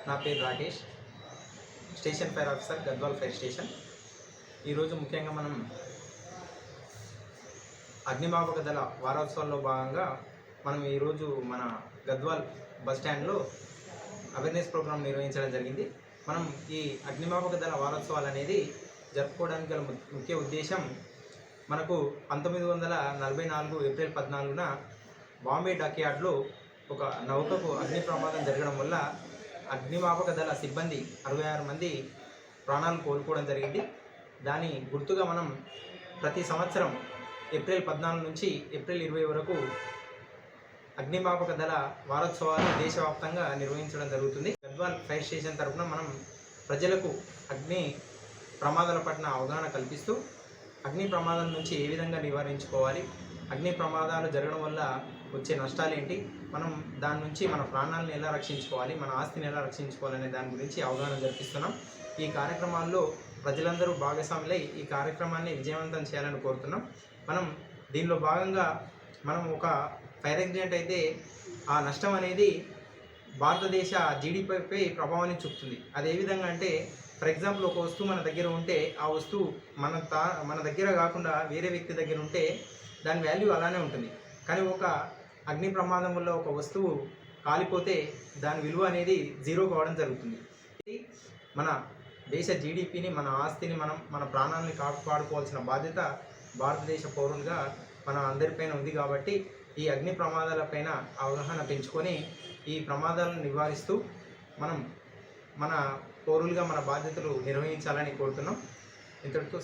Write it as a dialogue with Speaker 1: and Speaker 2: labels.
Speaker 1: నా పేరు Rakesh, station fire officer, Gadwal fire station. ఈరోజు ముఖ్యంగా మనం అగ్నిమాపక దళ వారోత్సవాల్లో భాగంగా మనం ఈరోజు మన గద్వాల్ బస్ స్టాండ్లో అవేర్నెస్ ప్రోగ్రామ్ నిర్వహించడం జరిగింది. మనం ఈ అగ్నిమాపక దళ వారోత్సవాలు అనేది జరుపుకోవడానికి గల ముఖ్య ఉద్దేశం, మనకు 1944 ఏప్రిల్ 14న బాంబే డాక్యార్డ్లో ఒక నౌకకు అగ్ని ప్రమాదం జరగడం వల్ల అగ్నిమాపక దళ సిబ్బంది 66 మంది ప్రాణాలు కోల్పోవడం జరిగింది. దాని గుర్తుగా మనం ప్రతి సంవత్సరం ఏప్రిల్ 14 నుంచి ఏప్రిల్ 20 వరకు అగ్నిమాపక దళ వారోత్సవాలు దేశవ్యాప్తంగా నిర్వహించడం జరుగుతుంది. గద్వాల్ ఫైర్ స్టేషన్ తరఫున మనం ప్రజలకు అగ్ని ప్రమాదాల పట్ల అవగాహన కల్పిస్తూ అగ్ని ప్రమాదాల నుంచి ఏ విధంగా నివారించుకోవాలి, అగ్ని ప్రమాదాలు జరగడం వల్ల వచ్చే నష్టాలు ఏంటి, మనం దాని నుంచి మన ప్రాణాలను ఎలా రక్షించుకోవాలి, మన ఆస్తిని ఎలా రక్షించుకోవాలనే దాని గురించి అవగాహన జరిపిస్తున్నాం. ఈ కార్యక్రమాల్లో ప్రజలందరూ భాగస్వాములై ఈ కార్యక్రమాన్ని విజయవంతం చేయాలని కోరుతున్నాం. మనం దీనిలో భాగంగా మనం ఒక ఫైర్ యాక్సిడెంట్ అయితే ఆ నష్టం అనేది భారతదేశ జీడిపిపై ప్రభావాన్ని చూపుతుంది. అది ఏ విధంగా అంటే, ఫర్ ఎగ్జాంపుల్ ఒక వస్తువు మన దగ్గర ఉంటే ఆ వస్తువు మన దగ్గర కాకుండా వేరే వ్యక్తి దగ్గర ఉంటే దాని వాల్యూ అలానే ఉంటుంది. కానీ ఒక అగ్ని ప్రమాదం వల్ల ఒక వస్తువు కాలిపోతే దాని విలువ అనేది జీరో కావడం జరుగుతుంది. ఇది మన దేశ జీడిపిని, మన ఆస్తిని, మన ప్రాణాలని కాపాడుకోవాల్సిన బాధ్యత భారతదేశ పౌరులుగా మన అందరిపైన ఉంది. కాబట్టి ఈ అగ్ని ప్రమాదాలపైన అవగాహన పెంచుకొని ఈ ప్రమాదాలను నివారిస్తూ మనం మన పౌరులుగా మన బాధ్యతలు నిర్వహించాలని కోరుతున్నాం. ఇంతటితో